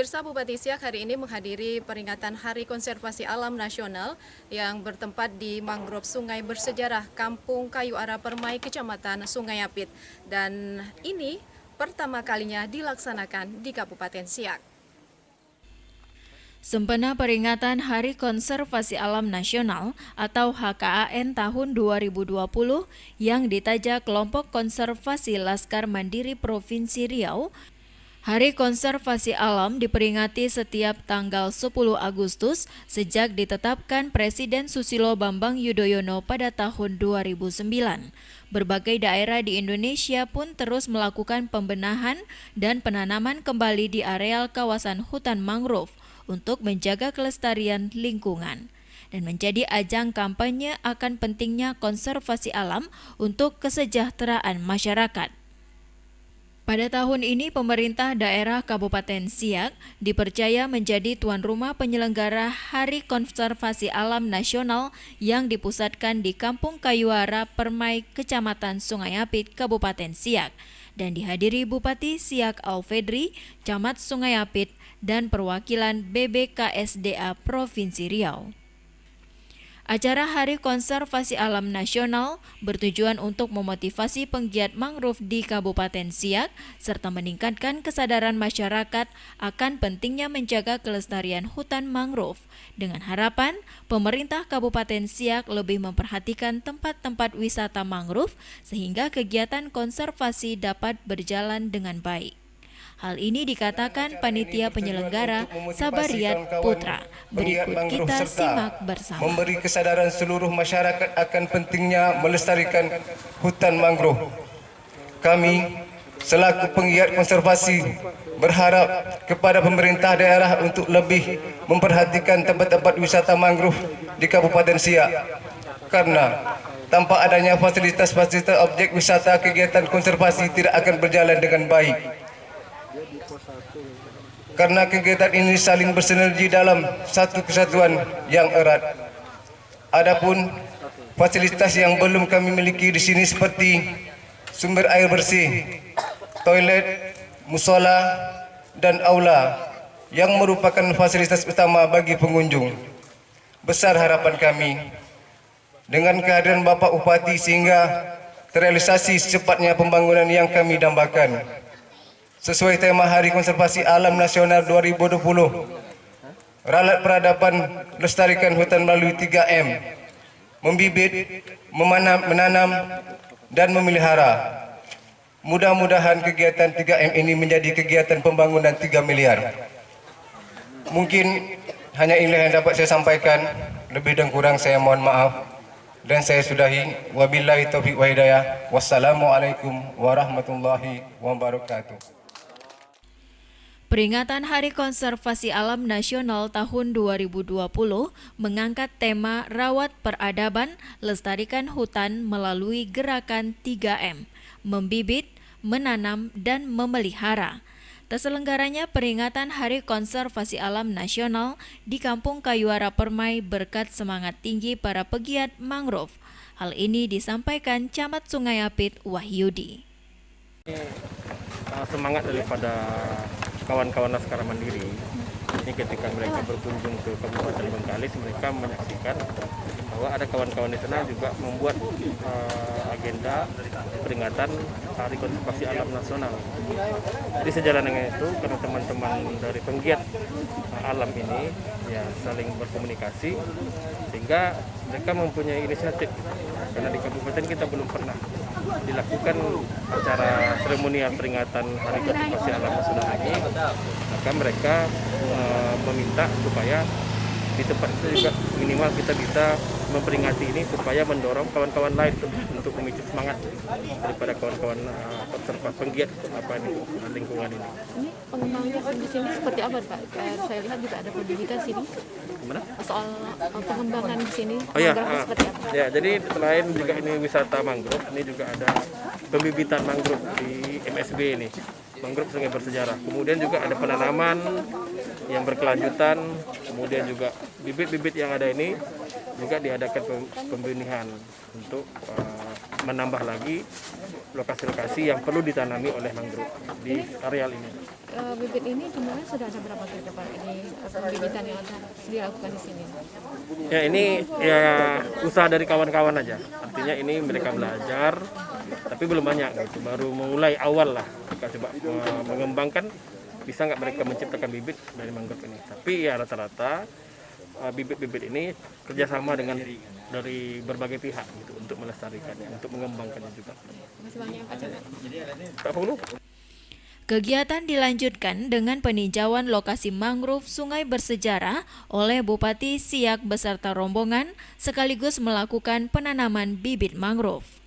Pemirsa, Bupati Siak hari ini menghadiri peringatan Hari Konservasi Alam Nasional yang bertempat di mangrove sungai bersejarah Kampung Kayu Ara Permai, Kecamatan Sungai Apit. Dan ini pertama kalinya dilaksanakan di Kabupaten Siak. Sempena peringatan Hari Konservasi Alam Nasional atau HKAN tahun 2020 yang ditajak Kelompok Konservasi Laskar Mandiri Provinsi Riau, Hari Konservasi Alam diperingati setiap tanggal 10 Agustus sejak ditetapkan Presiden Susilo Bambang Yudhoyono pada tahun 2009. Berbagai daerah di Indonesia pun terus melakukan pembenahan dan penanaman kembali di areal kawasan hutan mangrove untuk menjaga kelestarian lingkungan dan menjadi ajang kampanye akan pentingnya konservasi alam untuk kesejahteraan masyarakat. Pada tahun ini, pemerintah daerah Kabupaten Siak dipercaya menjadi tuan rumah penyelenggara Hari Konservasi Alam Nasional yang dipusatkan di Kampung Kayu Ara Permai, Kecamatan Sungai Apit, Kabupaten Siak, dan dihadiri Bupati Siak Alfedri, Camat Sungai Apit, dan perwakilan BBKSDA Provinsi Riau. Acara Hari Konservasi Alam Nasional bertujuan untuk memotivasi penggiat mangrove di Kabupaten Siak serta meningkatkan kesadaran masyarakat akan pentingnya menjaga kelestarian hutan mangrove dengan harapan pemerintah Kabupaten Siak lebih memperhatikan tempat-tempat wisata mangrove sehingga kegiatan konservasi dapat berjalan dengan baik. Hal ini dikatakan panitia penyelenggara Sabariat Putra. Berikut kita simak bersama. Memberi kesadaran seluruh masyarakat akan pentingnya melestarikan hutan mangrove. Kami selaku penggiat konservasi berharap kepada pemerintah daerah untuk lebih memperhatikan tempat-tempat wisata mangrove di Kabupaten Siak. Karena tanpa adanya fasilitas-fasilitas objek wisata, kegiatan konservasi tidak akan berjalan dengan baik. Karena kegiatan ini saling bersinergi dalam satu kesatuan yang erat. Adapun fasilitas yang belum kami miliki di sini seperti sumber air bersih, toilet, musola, dan aula yang merupakan fasilitas utama bagi pengunjung. Besar harapan kami dengan kehadiran Bapak Bupati sehingga terrealisasi secepatnya pembangunan yang kami dambakan. Sesuai tema Hari Konservasi Alam Nasional 2020, ralat peradaban lestarikan hutan melalui 3M, membibit, menanam, dan memelihara. Mudah-mudahan kegiatan 3M ini menjadi kegiatan pembangunan 3 miliar. Mungkin hanya inilah yang dapat saya sampaikan, lebih dan kurang saya mohon maaf. Dan saya sudahi, wabillahi taufiq wa hidayah. Wassalamualaikum warahmatullahi wabarakatuh. Peringatan Hari Konservasi Alam Nasional tahun 2020 mengangkat tema Rawat Peradaban, Lestarikan Hutan melalui gerakan 3M, membibit, menanam, dan memelihara. Terselenggaranya peringatan Hari Konservasi Alam Nasional di Kampung Kayu Ara Permai berkat semangat tinggi para pegiat mangrove. Hal ini disampaikan Camat Sungai Apit Wahyudi. Semangat daripada kawan-kawan Laskar Mandiri ini ketika mereka berkunjung ke Kabupaten Bengkalis, mereka menyaksikan bahwa ada kawan-kawan di sana juga membuat agenda peringatan Hari Konservasi Alam Nasional. Jadi sejalan dengan itu, karena teman-teman dari penggiat alam ini ya saling berkomunikasi sehingga mereka mempunyai inisiatif. Karena di kabupaten kita belum pernah dilakukan acara seremonial peringatan Hari Konservasi Alam Nasional ini, maka mereka meminta supaya di tempat itu juga minimal kita bisa memperingati ini supaya mendorong kawan-kawan lain untuk memicu semangat daripada kawan-kawan konservasi penggiat lingkungan ini. Ini pengembangannya di sini seperti apa, Pak? Saya lihat juga ada pendidikan sini. Gimana? Soal pengembangan di sini, ya, seperti apa? Ya, jadi selain juga ini wisata mangrove, ini juga ada pembibitan mangrove di MSB ini, mangrove sungai bersejarah. Kemudian juga ada penanaman yang berkelanjutan, kemudian juga bibit-bibit yang ada ini juga diadakan pembenihan untuk menambah lagi lokasi-lokasi yang perlu ditanami oleh mangrove di areal ini. bibit ini dimulai sudah ada berapa kira Pak ini pembibitan yang dilakukan di sini? Ya ini ya usaha dari kawan-kawan aja. Artinya ini mereka belajar, tapi belum banyak gitu. Baru memulai awal lah. Kita coba mengembangkan bisa nggak mereka menciptakan bibit dari mangrove ini. Tapi ya rata-rata bibit-bibit ini kerjasama dengan dari berbagai pihak gitu untuk melestarikannya, untuk mengembangkannya juga. Masih banyak Pak Camat. Tak perlu. Kegiatan dilanjutkan dengan peninjauan lokasi mangrove Sungai Bersejarah oleh Bupati Siak beserta rombongan sekaligus melakukan penanaman bibit mangrove.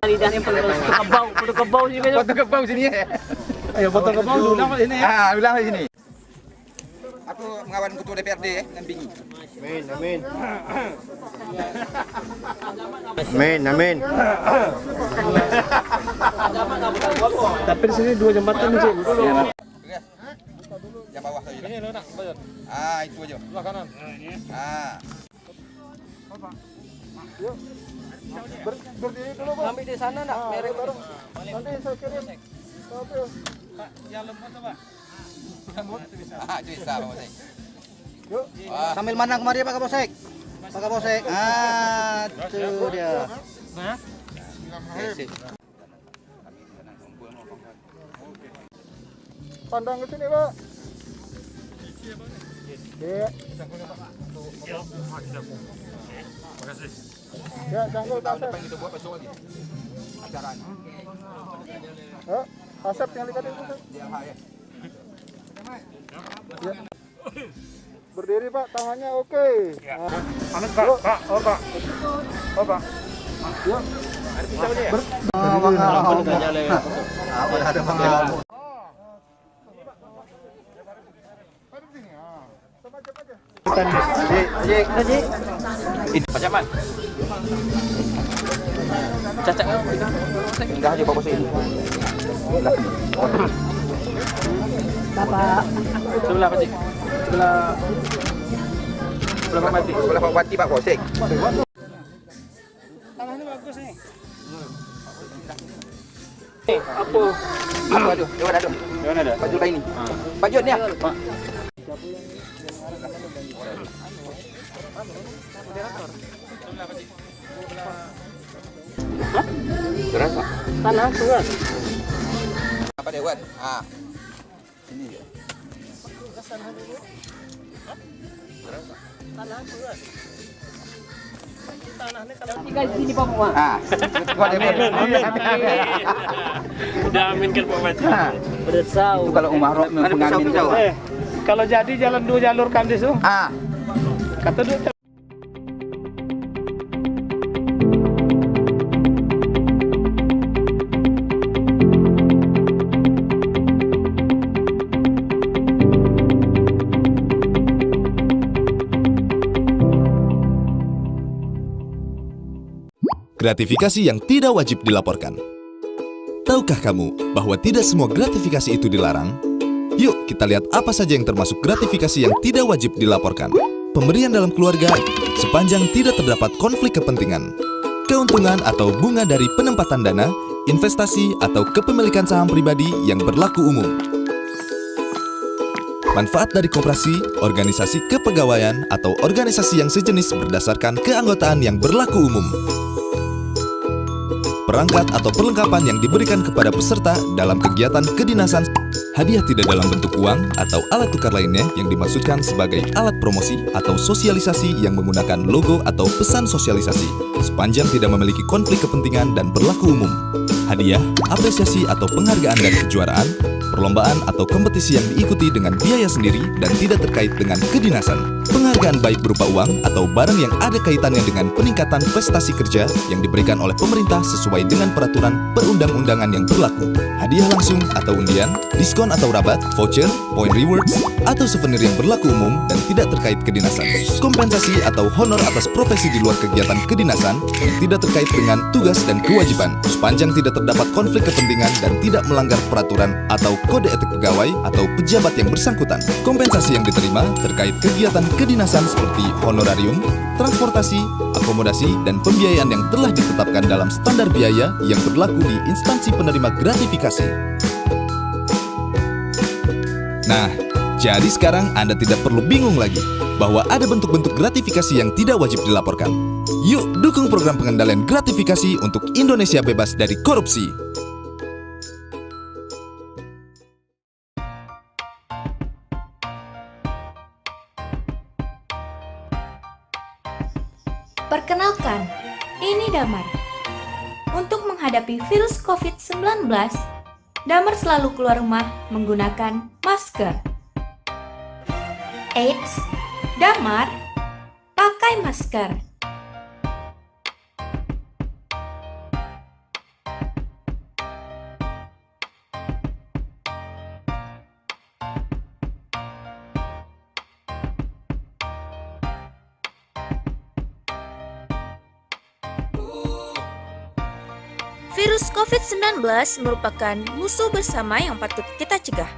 Lidahnya perlu kebau sini besok. Foto kebau sini ya. Ayo foto kebau dulu sini ya. Bilang di sini. Aku mengawan ketua DPRD ya, Nampingi. Amin. Amin. Tapi di sini 2 jembatan sih. Yang bawah saja. Ini lo nak bayar. Itu aja. Sebelah kanan. Berdiri dulu, Bang. Ambil di sana nak merek baru. Nanti saya kirim. Pak, yang lembut tu, Pak. Itu bisa, Pak Bosek. Yuk. Sambil mandang kemari Pak Kapolsek. Pak Kapolsek. Itu dia. Nah. Pandang ke sini, Pak. Ya, cangkul Pak Asep. Kita buat besok lagi acaranya. Asep yang likatin itu. Ya. Berdiri Pak, tangannya oke. Amin Pak, Pak, oh Pak. Oh Pak. Yuk. Ada pisau dia. Macam mana? Cacat. Enggak aja bawa ini. Bapak. Sebelah Pak Cik. Sebelah Pak Mati. Sebelah Pak Mati Pak Bosek. Tangannya bagus nih. Apa? Aduh, dewan ada. Dewan ada. Pak Jul ini. Pak Jul ni ya. Pak. Berapa? Tanah keluar. Apa dewan? Ah. Sini ya. Tanah dulu. Berapa? Tanah keluar. Tanahnya kalau tinggal di sini Pak Muhammad. Ah. Buat dewan. Udah aminkan Pak Mati. Bersau. Itu kalau Umar mengamin itu. Kalau jadi jalan 2 jalur kan di situ. Ah. Kata dia. Gratifikasi yang tidak wajib dilaporkan. Tahukah kamu bahwa tidak semua gratifikasi itu dilarang? Yuk kita lihat apa saja yang termasuk gratifikasi yang tidak wajib dilaporkan. Pemberian dalam keluarga sepanjang tidak terdapat konflik kepentingan. Keuntungan atau bunga dari penempatan dana, investasi atau kepemilikan saham pribadi yang berlaku umum. Manfaat dari koperasi, organisasi kepegawaian atau organisasi yang sejenis berdasarkan keanggotaan yang berlaku umum. Perangkat atau perlengkapan yang diberikan kepada peserta dalam kegiatan kedinasan. Hadiah tidak dalam bentuk uang atau alat tukar lainnya yang dimaksudkan sebagai alat promosi atau sosialisasi yang menggunakan logo atau pesan sosialisasi, sepanjang tidak memiliki konflik kepentingan dan berlaku umum. Hadiah, apresiasi atau penghargaan dari kejuaraan, perlombaan atau kompetisi yang diikuti dengan biaya sendiri dan tidak terkait dengan kedinasan. Penghargaan baik berupa uang atau barang yang ada kaitannya dengan peningkatan prestasi kerja yang diberikan oleh pemerintah sesuai dengan peraturan perundang-undangan yang berlaku. Hadiah langsung atau undian, diskon atau rabat, voucher, point rewards, atau souvenir yang berlaku umum dan tidak terkait kedinasan. Kompensasi atau honor atas profesi di luar kegiatan kedinasan yang tidak terkait dengan tugas dan kewajiban, sepanjang tidak terdapat konflik kepentingan dan tidak melanggar peraturan atau kode etik pegawai atau pejabat yang bersangkutan. Kompensasi yang diterima terkait kegiatan kedinasan seperti honorarium, transportasi, akomodasi, dan pembiayaan yang telah ditetapkan dalam standar biaya yang berlaku di instansi penerima gratifikasi. Nah, jadi sekarang Anda tidak perlu bingung lagi bahwa ada bentuk-bentuk gratifikasi yang tidak wajib dilaporkan. Yuk dukung program pengendalian gratifikasi untuk Indonesia bebas dari korupsi. Perkenalkan, ini Damar. Untuk menghadapi virus COVID-19, Damar selalu keluar rumah menggunakan masker. Eits, Damar, pakai masker. Virus COVID-19 merupakan musuh bersama yang patut kita cegah.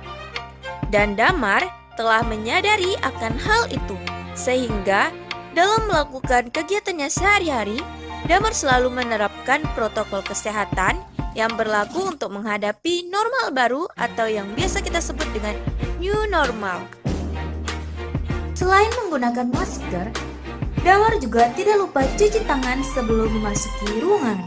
Dan Damar telah menyadari akan hal itu, sehingga dalam melakukan kegiatannya sehari-hari, Damar selalu menerapkan protokol kesehatan yang berlaku untuk menghadapi normal baru atau yang biasa kita sebut dengan new normal. Selain menggunakan masker, Damar juga tidak lupa cuci tangan sebelum memasuki ruangan.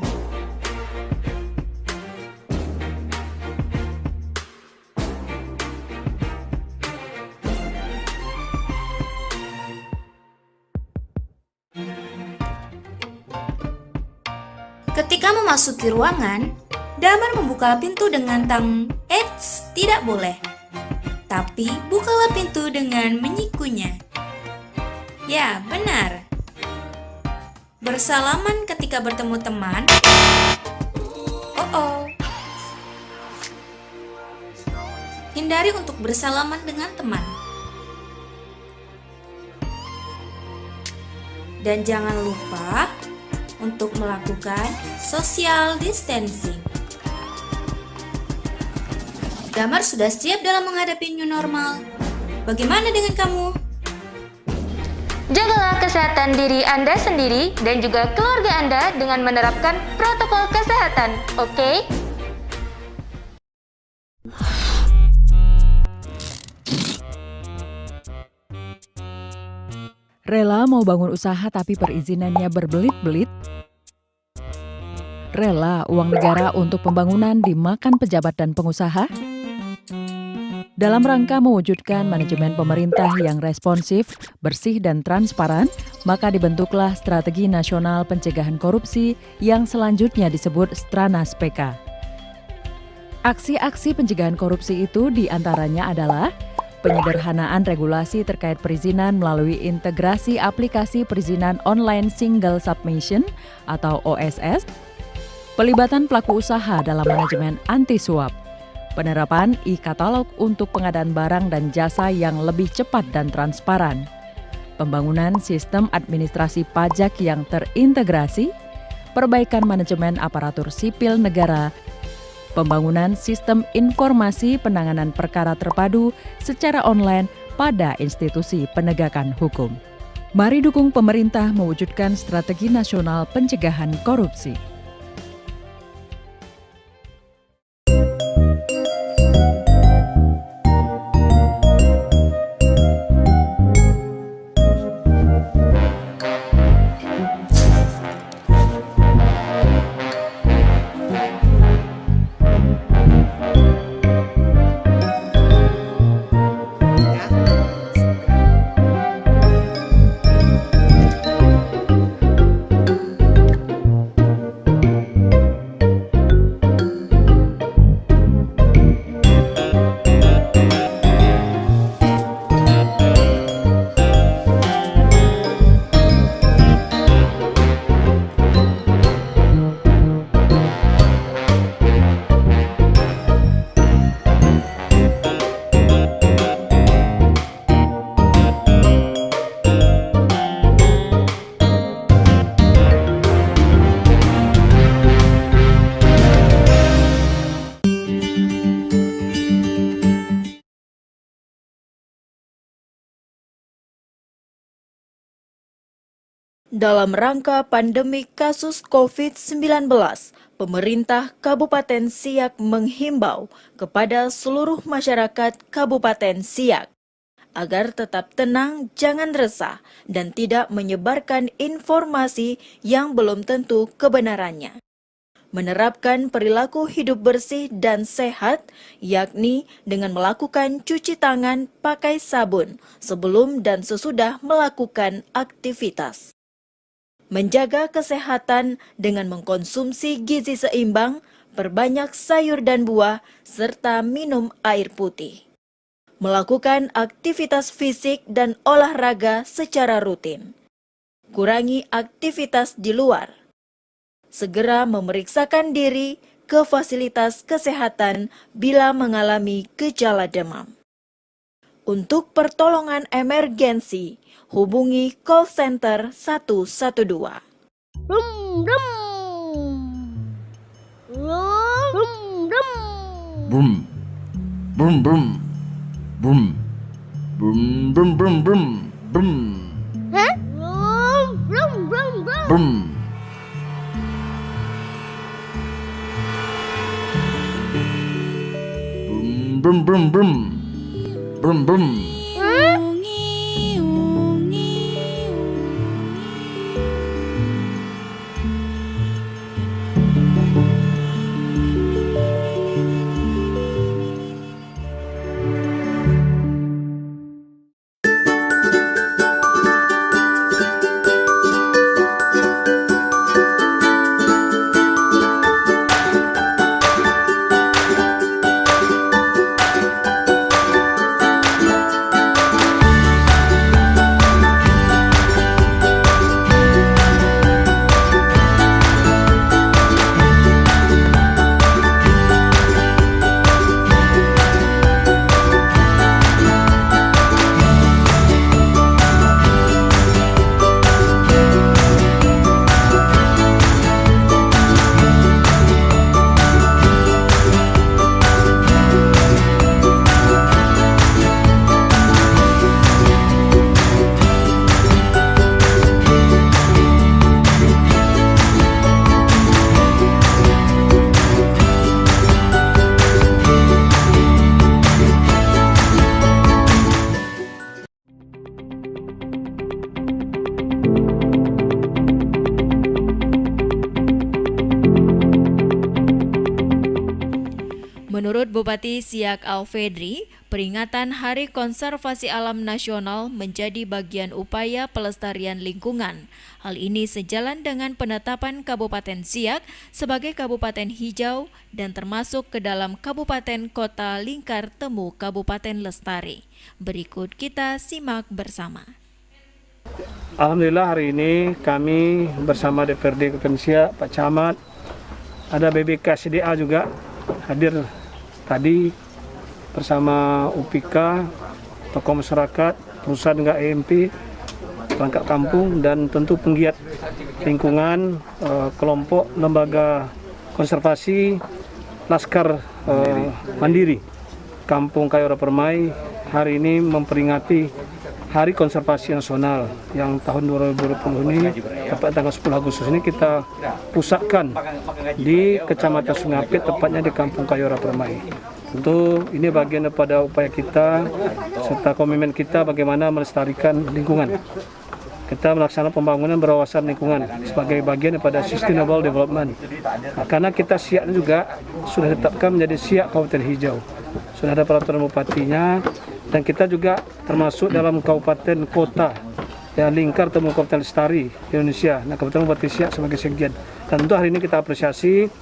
Ketika memasuki ruangan, Damar membuka pintu dengan "Eits, tidak boleh." Tapi bukalah pintu dengan menyikunya. Ya, benar. Bersalaman ketika bertemu teman. Oh. Hindari untuk bersalaman dengan teman. Dan jangan lupa untuk melakukan social distancing. Damar sudah siap dalam menghadapi new normal. Bagaimana dengan kamu? Jagalah kesehatan diri Anda sendiri dan juga keluarga Anda dengan menerapkan protokol kesehatan, oke? Rela mau bangun usaha tapi perizinannya berbelit-belit? Rela uang negara untuk pembangunan dimakan pejabat dan pengusaha? Dalam rangka mewujudkan manajemen pemerintah yang responsif, bersih, dan transparan, maka dibentuklah Strategi Nasional Pencegahan Korupsi yang selanjutnya disebut Stranas PK. Aksi-aksi pencegahan korupsi itu diantaranya adalah penyederhanaan regulasi terkait perizinan melalui integrasi aplikasi perizinan online single submission atau OSS, pelibatan pelaku usaha dalam manajemen anti-suap, penerapan e-katalog untuk pengadaan barang dan jasa yang lebih cepat dan transparan, pembangunan sistem administrasi pajak yang terintegrasi, perbaikan manajemen aparatur sipil negara, pembangunan sistem informasi penanganan perkara terpadu secara online pada institusi penegakan hukum. Mari dukung pemerintah mewujudkan Strategi Nasional Pencegahan Korupsi. Dalam rangka pandemi kasus COVID-19, pemerintah Kabupaten Siak menghimbau kepada seluruh masyarakat Kabupaten Siak agar tetap tenang, jangan resah, dan tidak menyebarkan informasi yang belum tentu kebenarannya. Menerapkan perilaku hidup bersih dan sehat, yakni dengan melakukan cuci tangan pakai sabun sebelum dan sesudah melakukan aktivitas. Menjaga kesehatan dengan mengkonsumsi gizi seimbang, perbanyak sayur dan buah, serta minum air putih. Melakukan aktivitas fisik dan olahraga secara rutin. Kurangi aktivitas di luar. Segera memeriksakan diri ke fasilitas kesehatan bila mengalami gejala demam. Untuk pertolongan emergensi, hubungi call center 112. Brum brum. Brum brum. Brum. Brum brum. Brum. Brum brum brum brum. Brum. Hah? Brum brum brum. Brum. Brum brum brum. Brum brum. Menurut Bupati Siak Alfedri, peringatan Hari Konservasi Alam Nasional menjadi bagian upaya pelestarian lingkungan. Hal ini sejalan dengan penetapan Kabupaten Siak sebagai Kabupaten Hijau dan termasuk ke dalam Kabupaten Kota Lingkar Temu Kabupaten Lestari. Berikut kita simak bersama. Alhamdulillah hari ini kami bersama DPRD Kabupaten Siak, Pak Camat, ada BBK CDA juga hadir tadi bersama UPK, tokoh masyarakat, perusahaan enggak EMP, perangkat kampung, dan tentu penggiat lingkungan, kelompok lembaga konservasi Laskar Mandiri Kampung Kayu Ara Permai hari ini memperingati Hari Konservasi Nasional yang tahun 2020 ini, tepat tanggal 10 Agustus ini kita pusatkan di Kecamatan Sungai Apit, tepatnya di Kampung Kayu Ara Permai. Tentu ini bagian daripada upaya kita serta komitmen kita bagaimana melestarikan lingkungan. Kita melaksanakan pembangunan berwawasan lingkungan sebagai bagian daripada Sustainable Development. Nah, karena kita Siak juga sudah ditetapkan menjadi Siak Kabupaten Hijau. Sudah ada peraturan bupatinya, dan kita juga termasuk dalam kabupaten kota yang Lingkar Temu Kabupaten Lestari Indonesia. Nah, Kabupaten Bupati Siak sebagai sekjen. Dan tentu hari ini kita apresiasi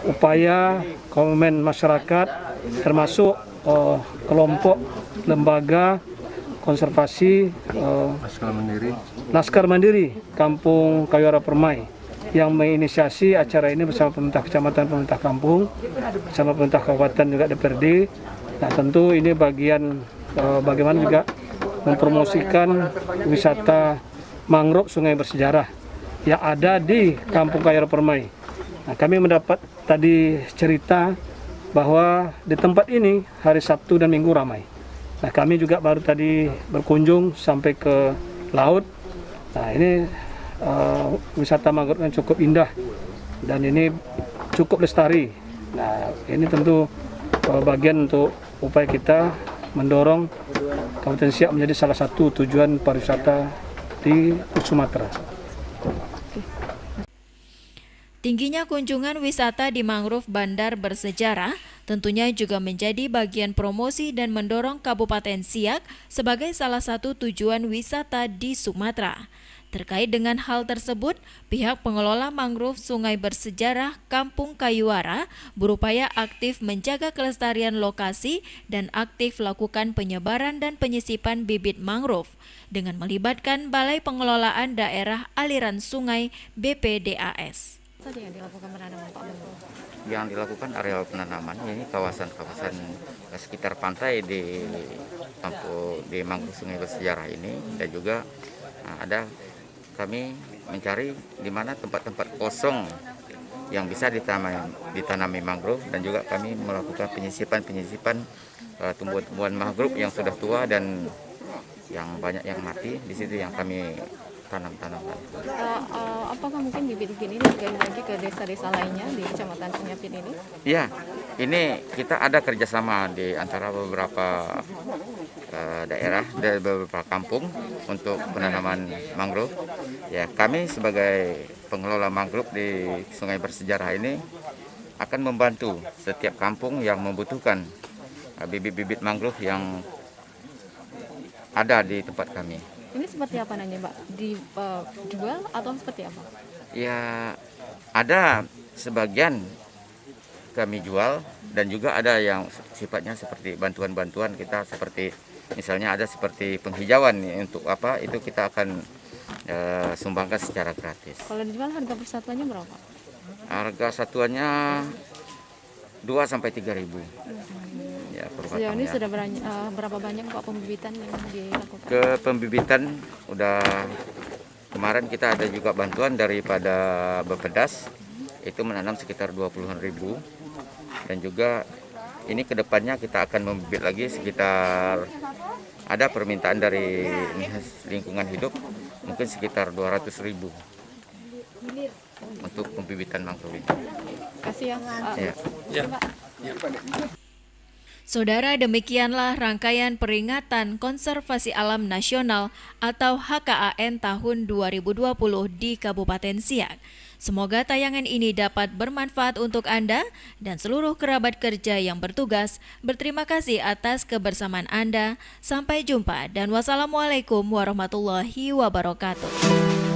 upaya komitmen masyarakat, termasuk kelompok lembaga konservasi Laskar Mandiri Kampung Kayu Ara Permai yang menginisiasi acara ini bersama pemerintah kecamatan, pemerintah kampung, bersama pemerintah kabupaten juga DPRD. Nah, tentu ini bagian bagaimana juga mempromosikan wisata mangrove sungai bersejarah yang ada di Kampung Kayu Ara Permai. Nah, kami mendapat tadi cerita bahwa di tempat ini hari Sabtu dan Minggu ramai. Nah, kami juga baru tadi berkunjung sampai ke laut. Nah, ini wisata mangrove yang cukup indah dan ini cukup lestari. Nah, ini tentu bagian untuk upaya kita mendorong Kabupaten Siak menjadi salah satu tujuan pariwisata di Sumatera. Tingginya kunjungan wisata di mangrove bandar bersejarah tentunya juga menjadi bagian promosi dan mendorong Kabupaten Siak sebagai salah satu tujuan wisata di Sumatera. Terkait dengan hal tersebut, pihak pengelola mangrove Sungai Bersejarah Kampung Kayu Ara berupaya aktif menjaga kelestarian lokasi dan aktif lakukan penyebaran dan penyisipan bibit mangrove dengan melibatkan Balai Pengelolaan Daerah Aliran Sungai BPDAS. Yang dilakukan penanaman Pak Mangrove? Yang dilakukan areal penanaman ini kawasan-kawasan sekitar pantai di mangrove Sungai Bersejarah ini, dan juga ada kami mencari di mana tempat-tempat kosong yang bisa ditanami mangrove, dan juga kami melakukan penyisipan tumbuhan-tumbuhan mangrove yang sudah tua dan yang banyak yang mati. Di situ yang kami tanam-tanamkan. Apakah mungkin bibit-bibit ini juga lagi ke desa-desa lainnya di Kecamatan Sungai Apit ini? Iya, ini kita ada kerjasama di antara beberapa daerah dari beberapa kampung untuk penanaman mangrove. Ya, kami sebagai pengelola mangrove di Sungai Bersejarah ini akan membantu setiap kampung yang membutuhkan bibit-bibit mangrove yang ada di tempat kami. Ini seperti apa nanya Mbak? Dijual atau seperti apa? Ya, ada sebagian kami jual, dan juga ada yang sifatnya seperti bantuan-bantuan kita, seperti misalnya ada seperti penghijauan untuk apa itu kita akan sumbangkan secara gratis. Kalau dijual harga persatuannya berapa? Harga satuannya 2-3 ribu. Ya, sejauh ini sudah berapa banyak Pak pembibitan yang dilakukan? Ke pembibitan udah kemarin kita ada juga bantuan daripada Bappedas, itu menanam sekitar 20-an ribu, dan juga ini kedepannya kita akan membibit lagi sekitar, ada permintaan dari lingkungan hidup mungkin sekitar 200 ribu untuk pembibitan mangrove ini. Kasih ya. Ya. Saudara, demikianlah rangkaian peringatan Konservasi Alam Nasional atau HKAN tahun 2020 di Kabupaten Siak. Semoga tayangan ini dapat bermanfaat untuk Anda dan seluruh kerabat kerja yang bertugas. Berterima kasih atas kebersamaan Anda. Sampai jumpa dan wassalamualaikum warahmatullahi wabarakatuh.